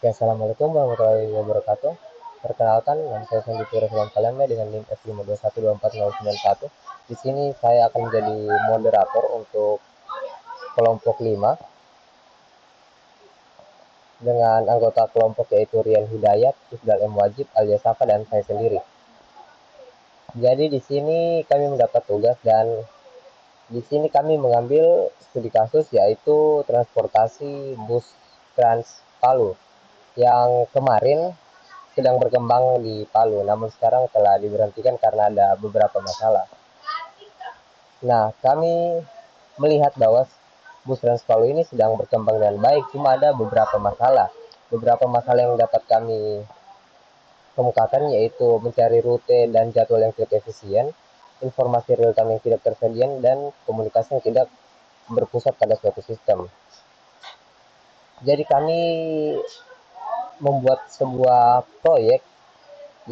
Ya, assalamualaikum warahmatullahi wabarakatuh. Perkenalkan, nama saya Sandy Rizwan Kalemnya dengan NIM F521240991. Di sini saya akan menjadi moderator untuk kelompok 5 dengan anggota kelompok yaitu Rian Hidayat, Ifdal M. Wajib, alias Safa, dan saya sendiri. Jadi di sini kami mendapat tugas dan di sini kami mengambil studi kasus yaitu transportasi bus Trans Palu yang kemarin sedang berkembang di Palu, namun sekarang telah diberhentikan karena ada beberapa masalah. Nah, kami melihat bahwa bus Trans Palu ini sedang berkembang dengan baik, cuma ada beberapa masalah. Beberapa masalah yang dapat kami kemukakan yaitu mencari rute dan jadwal yang tidak efisien, informasi real time yang tidak tersedia, dan komunikasi yang tidak berpusat pada suatu sistem. Jadi kami membuat sebuah proyek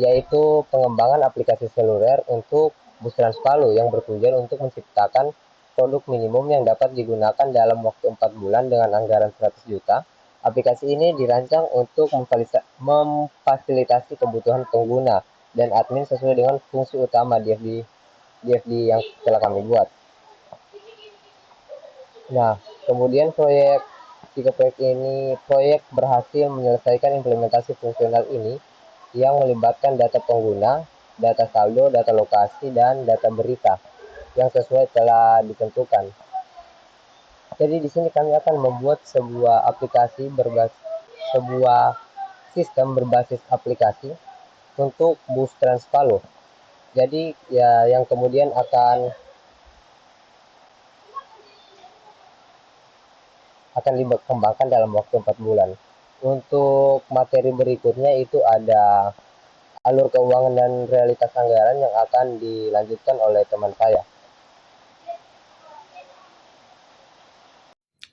yaitu pengembangan aplikasi seluler untuk bus Transpalu yang bertujuan untuk menciptakan produk minimum yang dapat digunakan dalam waktu 4 bulan dengan anggaran 100 juta. Aplikasi ini dirancang untuk memfasilitasi kebutuhan pengguna dan admin sesuai dengan fungsi utama DFD yang telah kami buat. Nah, kemudian proyek berhasil menyelesaikan implementasi fungsional ini yang melibatkan data pengguna, data saldo, data lokasi, dan data berita yang sesuai telah ditentukan. Jadi di sini kami akan membuat sebuah sistem berbasis aplikasi untuk bus Transpalu. Jadi ya yang kemudian akan dikembangkan dalam waktu 4 bulan. Untuk materi berikutnya itu ada alur keuangan dan realitas anggaran yang akan dilanjutkan oleh teman saya.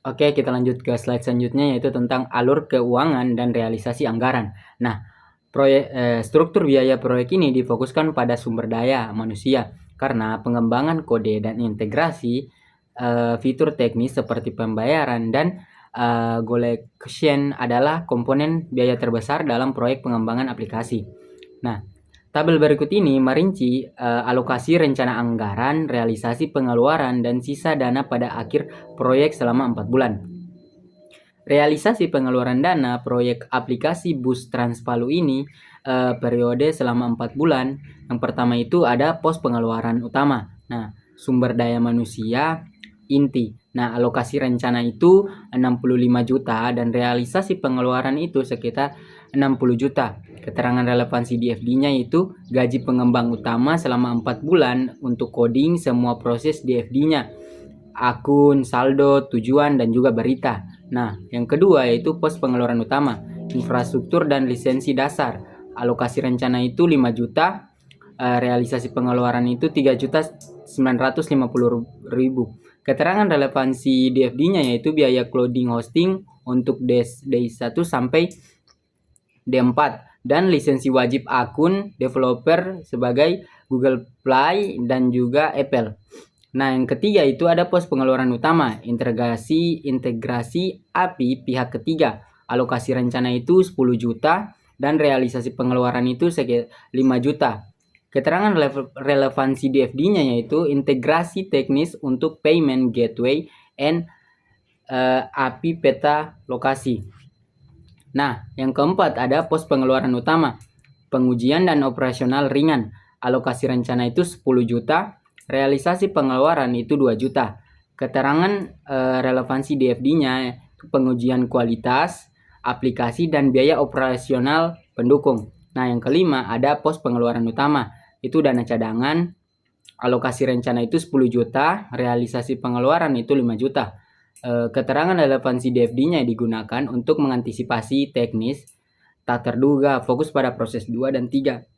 Oke, kita lanjut ke slide selanjutnya yaitu tentang alur keuangan dan realisasi anggaran. Nah, struktur biaya proyek ini difokuskan pada sumber daya manusia karena pengembangan kode dan integrasi fitur teknis seperti pembayaran dan collection adalah komponen biaya terbesar dalam proyek pengembangan aplikasi. Nah, tabel berikut ini merinci alokasi rencana anggaran, realisasi pengeluaran, dan sisa dana pada akhir proyek selama 4 bulan. Realisasi pengeluaran dana proyek aplikasi bus Transpalu ini periode selama 4 bulan. Yang pertama itu ada pos pengeluaran utama. Nah, sumber daya manusia inti. Nah, alokasi rencana itu 65 juta dan realisasi pengeluaran itu sekitar 60 juta. Keterangan relevansi DFD-nya itu gaji pengembang utama selama 4 bulan untuk coding semua proses DFD-nya, akun, saldo, tujuan, dan juga berita. Nah, yang kedua yaitu pos pengeluaran utama, infrastruktur dan lisensi dasar. Alokasi rencana itu 5 juta, realisasi pengeluaran itu 3.950.000. Keterangan relevansi DFD-nya yaitu biaya clouding hosting untuk D1 sampai D4 dan lisensi wajib akun developer sebagai Google Play dan juga Apple. Nah, yang ketiga itu ada pos pengeluaran utama, integrasi API pihak ketiga. Alokasi rencana itu 10 juta dan realisasi pengeluaran itu 5 juta. Keterangan relevansi DFD-nya yaitu integrasi teknis untuk payment gateway and API peta lokasi. Nah, yang keempat ada pos pengeluaran utama, pengujian dan operasional ringan. Alokasi rencana itu 10 juta, realisasi pengeluaran itu 2 juta. Keterangan relevansi DFD-nya pengujian kualitas, aplikasi, dan biaya operasional pendukung. Nah, yang kelima ada pos pengeluaran utama, itu dana cadangan. Alokasi rencana itu 10 juta, realisasi pengeluaran itu 5 juta. Keterangan relevansi DFD-nya digunakan untuk mengantisipasi teknis tak terduga, fokus pada proses 2 dan 3.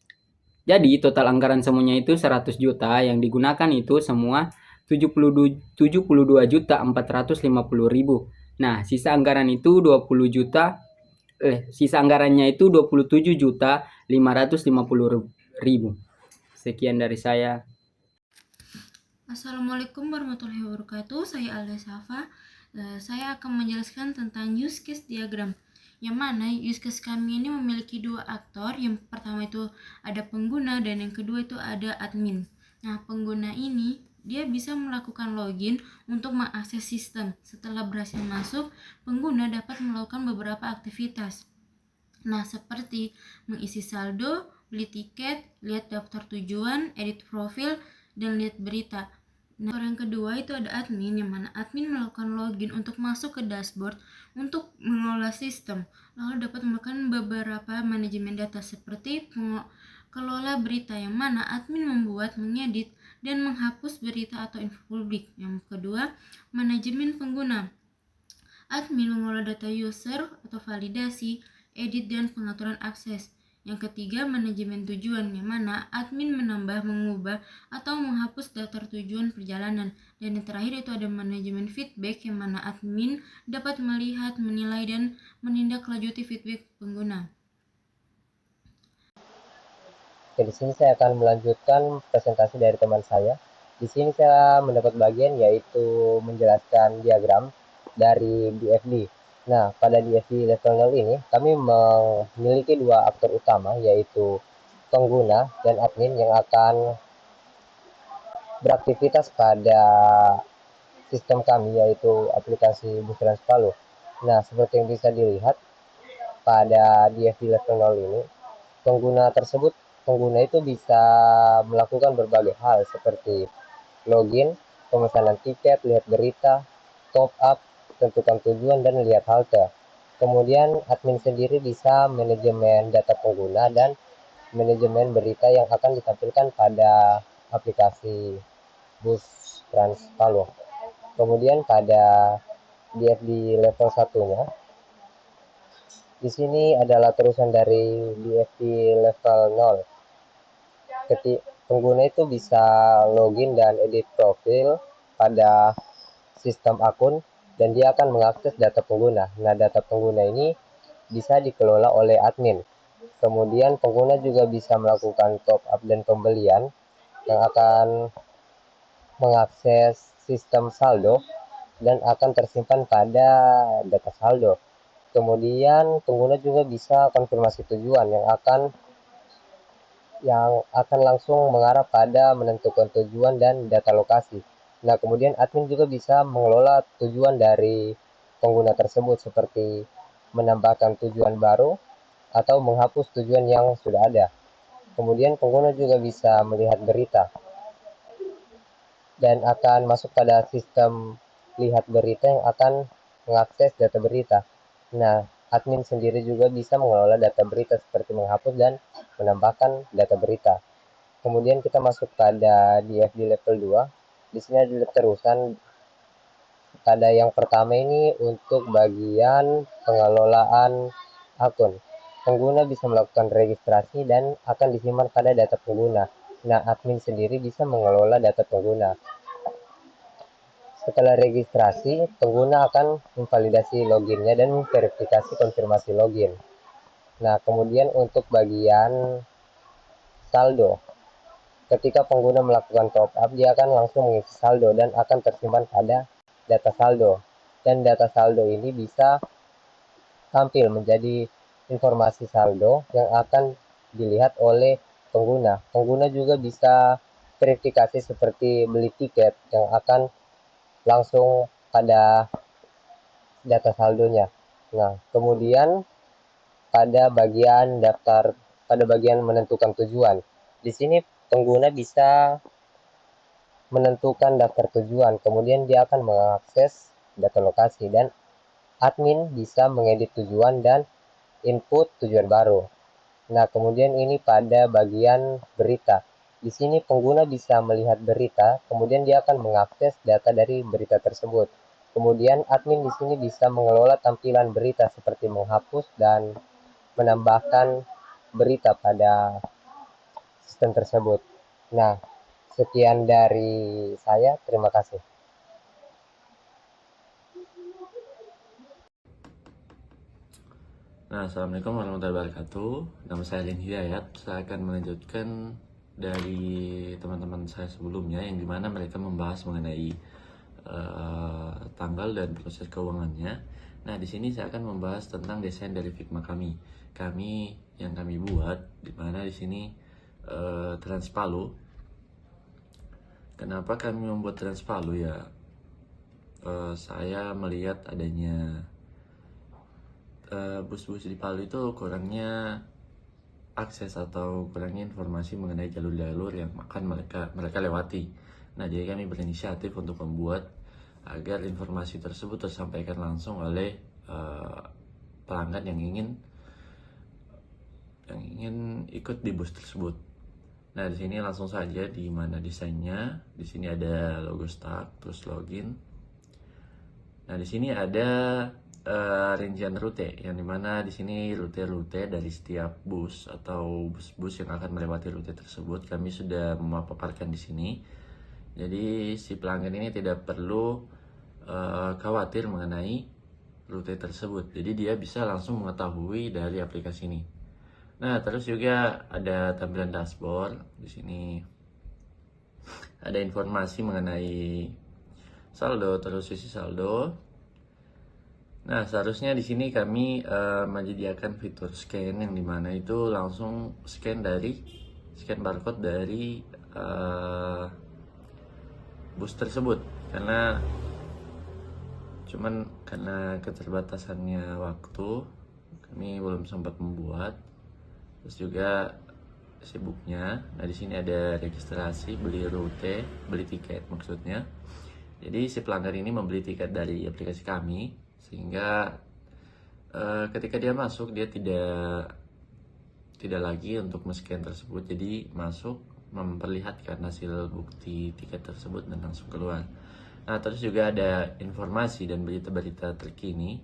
Jadi total anggaran semuanya itu 100 juta, yang digunakan itu semua 72 juta 450.000. Nah, sisa anggaran itu 20 juta sisa anggarannya itu 27 juta 550.000. Sekian dari saya. Assalamualaikum warahmatullahi wabarakatuh. Saya Alda Safa. Saya akan menjelaskan tentang use case diagram. yang mana use case kami ini memiliki dua aktor. Yang pertama itu ada pengguna dan yang kedua itu ada admin. Nah, pengguna ini dia bisa melakukan login untuk mengakses sistem. Setelah berhasil masuk, pengguna dapat melakukan beberapa aktivitas. Nah, seperti mengisi saldo, beli tiket, lihat daftar tujuan, edit profil, dan lihat berita. Nah, yang kedua itu ada admin, yang mana admin melakukan login untuk masuk ke dashboard untuk mengelola sistem, lalu dapat melakukan beberapa manajemen data seperti kelola berita, yang mana admin membuat, mengedit, dan menghapus berita atau info publik. Yang kedua, manajemen pengguna. Admin mengelola data user atau validasi, edit, dan pengaturan akses. Yang ketiga, manajemen tujuan, yang mana admin menambah, mengubah, atau menghapus daftar tujuan perjalanan. Dan yang terakhir itu ada manajemen feedback, yang mana admin dapat melihat, menilai, dan menindaklanjuti feedback pengguna. Oke, di sini saya akan melanjutkan presentasi dari teman saya. Di sini saya mendapat bagian yaitu menjelaskan diagram dari DFD. Nah, pada DFD level 0 ini, kami memiliki dua aktor utama, yaitu pengguna dan admin yang akan beraktivitas pada sistem kami, yaitu aplikasi Bus Trans Palu. Nah, seperti yang bisa dilihat pada DFD level 0 ini, pengguna itu bisa melakukan berbagai hal seperti login, pemesanan tiket, lihat berita, top up, tentukan tujuan, dan lihat halte. Kemudian admin sendiri bisa manajemen data pengguna dan manajemen berita yang akan ditampilkan pada aplikasi Bus Trans Palu. Kemudian pada DFD level satunya, di sini adalah terusan dari DFD level 0. Pengguna itu bisa login dan edit profil pada sistem akun dan dia akan mengakses data pengguna. Nah, data pengguna ini bisa dikelola oleh admin. Kemudian pengguna juga bisa melakukan top up dan pembelian yang akan mengakses sistem saldo dan akan tersimpan pada data saldo. Kemudian pengguna juga bisa konfirmasi tujuan yang akan langsung mengarah pada menentukan tujuan dan data lokasi. Nah, kemudian admin juga bisa mengelola tujuan dari pengguna tersebut seperti menambahkan tujuan baru atau menghapus tujuan yang sudah ada. Kemudian pengguna juga bisa melihat berita dan akan masuk pada sistem lihat berita yang akan mengakses data berita. Nah, admin sendiri juga bisa mengelola data berita seperti menghapus dan menambahkan data berita. Kemudian kita masuk pada DFD level 2. Di sini ada terusan pada yang pertama ini untuk bagian pengelolaan akun. Pengguna bisa melakukan registrasi dan akan disimpan pada data pengguna. Nah, admin sendiri bisa mengelola data pengguna. Setelah registrasi, pengguna akan memvalidasi loginnya dan verifikasi konfirmasi login. Nah, kemudian untuk bagian saldo, ketika pengguna melakukan top up, dia akan langsung mengisi saldo dan akan tersimpan pada data saldo. Dan data saldo ini bisa tampil menjadi informasi saldo yang akan dilihat oleh pengguna. Pengguna juga bisa verifikasi seperti beli tiket yang akan langsung pada data saldonya. Nah, kemudian pada bagian menentukan tujuan. Di sini pengguna bisa menentukan daftar tujuan, kemudian dia akan mengakses data lokasi dan admin bisa mengedit tujuan dan input tujuan baru. Nah, kemudian ini pada bagian berita. Di sini pengguna bisa melihat berita, kemudian dia akan mengakses data dari berita tersebut. Kemudian admin di sini bisa mengelola tampilan berita seperti menghapus dan menambahkan berita pada sistem tersebut. Nah, sekian dari saya. Terima kasih. Nah, Assalamualaikum warahmatullahi wabarakatuh. Nama saya Lin Hidayat. Saya akan melanjutkan dari teman-teman saya sebelumnya yang dimana mereka membahas mengenai tanggal dan proses keuangannya. Nah, di sini saya akan membahas tentang desain dari Figma kami. Yang kami buat, di mana di sini Transpalu. Kenapa kami membuat Transpalu ya? Saya melihat adanya bus-bus di Palu itu kurangnya akses atau kurangnya informasi mengenai jalur-jalur yang akan mereka lewati. Nah, jadi kami berinisiatif untuk membuat agar informasi tersebut tersampaikan langsung oleh pelanggan yang ingin ikut di bus tersebut. Nah, di sini langsung saja di mana desainnya. Di sini ada logo start, terus login. Nah, di sini ada rincian rute, yang dimana di sini rute-rute dari setiap bus atau bus-bus yang akan melewati rute tersebut kami sudah memaparkan di sini. Jadi si pelanggan ini tidak perlu khawatir mengenai rute tersebut. Jadi dia bisa langsung mengetahui dari aplikasi ini. Nah, terus juga ada tampilan dashboard. Di sini ada informasi mengenai saldo, terus isi saldo. Nah, seharusnya di sini kami menyediakan fitur scan, yang dimana itu langsung scan barcode dari bus tersebut. Karena keterbatasannya waktu, kami belum sempat membuat. Terus juga sibuknya. Nah, di sini ada registrasi, beli tiket maksudnya. Jadi si pelanggan ini membeli tiket dari aplikasi kami, sehingga ketika dia masuk dia tidak lagi untuk men-scan tersebut. Jadi masuk memperlihatkan hasil bukti tiket tersebut dan langsung keluar. Nah, terus juga ada informasi dan berita-berita terkini.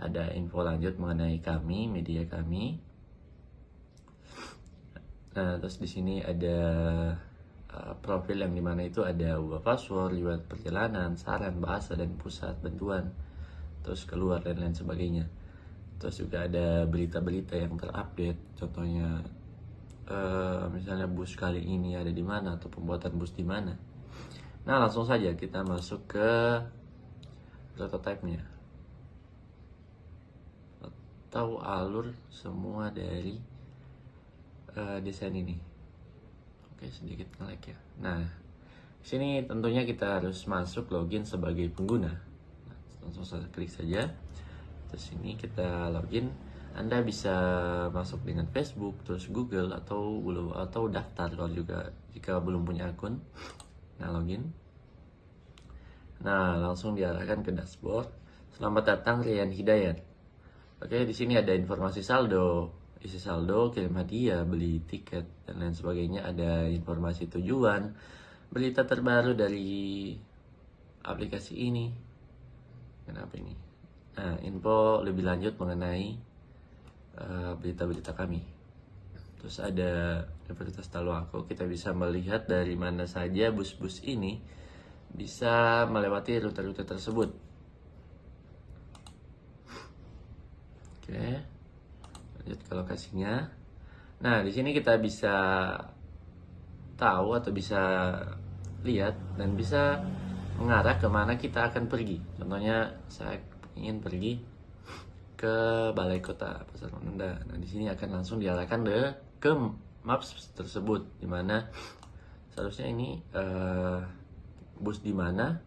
Ada info lanjut mengenai kami, media kami. Nah, terus di sini ada profil, yang dimana itu ada ubah password, riwayat perjalanan, saran, bahasa, dan pusat bantuan, terus keluar dan lain sebagainya. Terus juga ada berita-berita yang terupdate, contohnya misalnya bus kali ini ada di mana atau pembuatan bus di mana. Nah, langsung saja kita masuk ke prototype-nya atau alur semua dari desain ini. Oke, sedikit nge-lag ya. Nah, di sini tentunya kita harus masuk login sebagai pengguna. Nah, langsung saja klik saja. Terus ini kita login. Anda bisa masuk dengan Facebook, terus Google, atau daftar kalau juga jika belum punya akun. Nah, login. Nah, langsung diarahkan ke dashboard. Selamat datang Rian Hidayat. Oke, di sini ada informasi saldo, isi saldo, kirim hadiah, beli tiket, dan lain sebagainya. Ada informasi tujuan, berita terbaru dari aplikasi ini. Kenapa ini? Nah, info lebih lanjut mengenai berita-berita kami. Terus ada Universitas Taloako. Kita bisa melihat dari mana saja bus-bus ini bisa melewati rute-rute tersebut. Oke, lanjut ke lokasinya. Nah, di sini kita bisa tahu atau bisa lihat dan bisa mengarah kemana kita akan pergi. Contohnya saya ingin pergi ke Balai Kota Pasar Menunda. Nah, di sini akan langsung diarahkan ke maps tersebut, dimana seharusnya ini bus di mana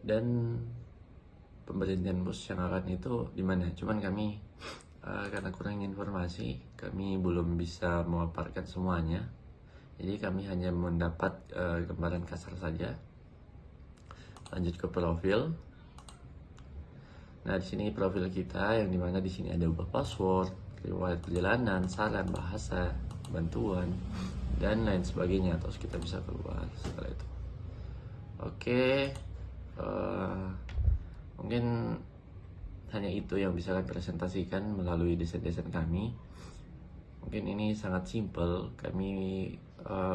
dan pemberhentian bus yang akan itu di mana. Cuman kami karena kurang informasi, kami belum bisa memaparkan semuanya. Jadi kami hanya mendapat gambaran kasar saja. Lanjut ke profil. Nah, di sini profil kita, yang dimana di sini ada ubah password, riwayat perjalanan, saran, bahasa, bantuan, dan lain sebagainya. Terus kita bisa keluar setelah itu. Oke, mungkin hanya itu yang bisa kami presentasikan melalui desain-desain kami. Mungkin ini sangat simple. Kami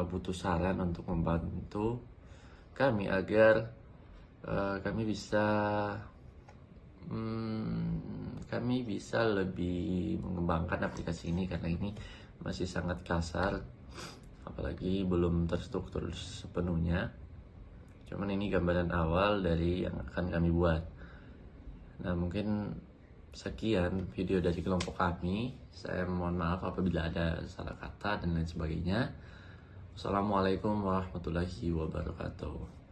butuh saran untuk membantu kami agar kami bisa lebih mengembangkan aplikasi ini, karena ini masih sangat kasar, apalagi belum terstruktur sepenuhnya. Cuman ini gambaran awal dari yang akan kami buat. Nah, mungkin sekian video dari kelompok kami. Saya mohon maaf apabila ada salah kata dan lain sebagainya. Wassalamualaikum warahmatullahi wabarakatuh.